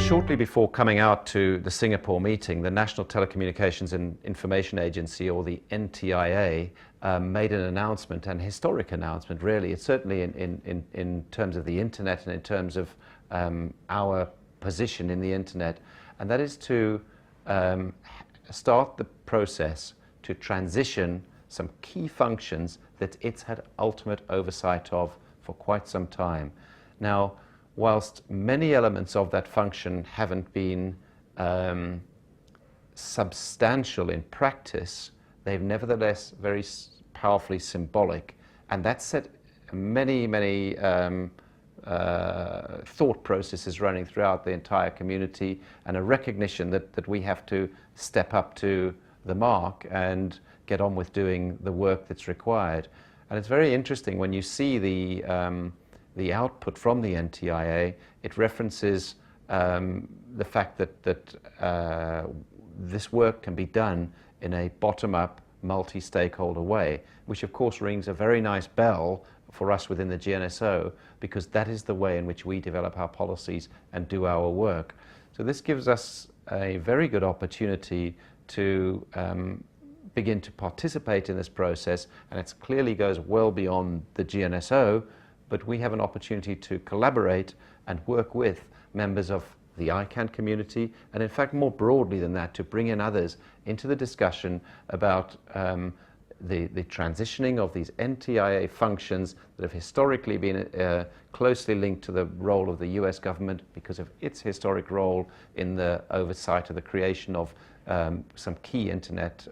Shortly before coming out to the Singapore meeting, the National Telecommunications and Information Agency, or the NTIA, made an announcement, an historic announcement really. It's certainly in terms of the internet and in terms of our position in the internet, and that is to start the process to transition some key functions that it's had ultimate oversight of for quite some time. Now, whilst many elements of that function haven't been substantial in practice, they've nevertheless very powerfully symbolic, and that set many thought processes running throughout the entire community, and a recognition that we have to step up to the mark and get on with doing the work that's required. And it's very interesting when you see the output from the NTIA. It references the fact that this work can be done in a bottom-up, multi-stakeholder way, which of course rings a very nice bell for us within the GNSO, because that is the way in which we develop our policies and do our work. So this gives us a very good opportunity to begin to participate in this process, and it clearly goes well beyond the GNSO, but we have an opportunity to collaborate and work with members of the ICANN community, and in fact more broadly than that, to bring in others into the discussion about the transitioning of these NTIA functions that have historically been closely linked to the role of the US government because of its historic role in the oversight of the creation of some key internet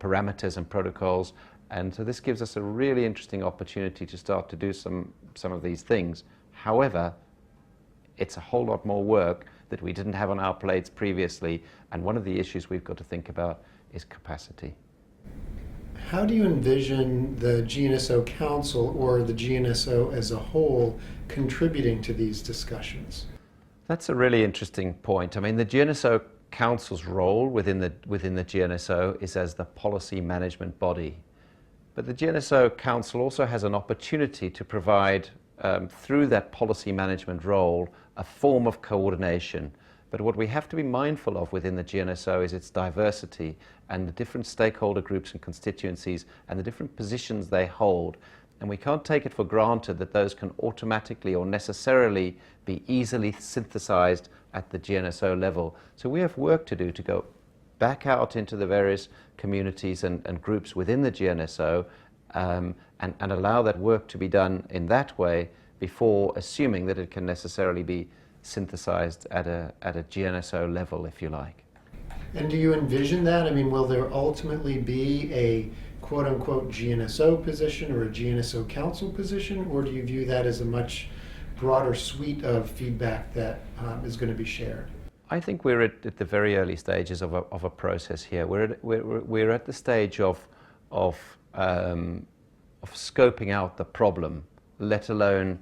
parameters and protocols. And so this gives us a really interesting opportunity to start to do some of these things. However, it's a whole lot more work that we didn't have on our plates previously, and one of the issues we've got to think about is capacity. How do you envision the GNSO Council or the GNSO as a whole contributing to these discussions? That's a really interesting point. I mean, the GNSO Council's role within the GNSO is as the policy management body. But the GNSO Council also has an opportunity to provide, through that policy management role, a form of coordination. But what we have to be mindful of within the GNSO is its diversity and the different stakeholder groups and constituencies and the different positions they hold. And we can't take it for granted that those can automatically or necessarily be easily synthesized at the GNSO level. So we have work to do to go back out into the various communities and groups within the GNSO and allow that work to be done in that way before assuming that it can necessarily be synthesized at a GNSO level, if you like. And do you envision that? I mean, will there ultimately be a quote-unquote GNSO position or a GNSO Council position, or do you view that as a much broader suite of feedback that is going to be shared? I think we're at the very early stages of a process here. We're at the stage of scoping out the problem, let alone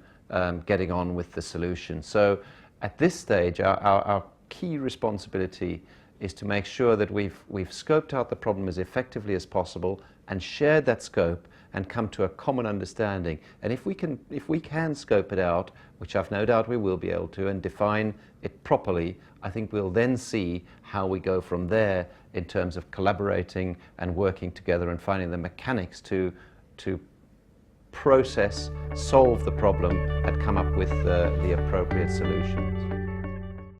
getting on with the solution. So at this stage, our key responsibility is to make sure that we've scoped out the problem as effectively as possible and shared that scope and come to a common understanding. And if we can scope it out, which I've no doubt we will be able to, and define it properly, I think we'll then see how we go from there in terms of collaborating and working together and finding the mechanics to process, solve the problem, and come up with the appropriate solutions.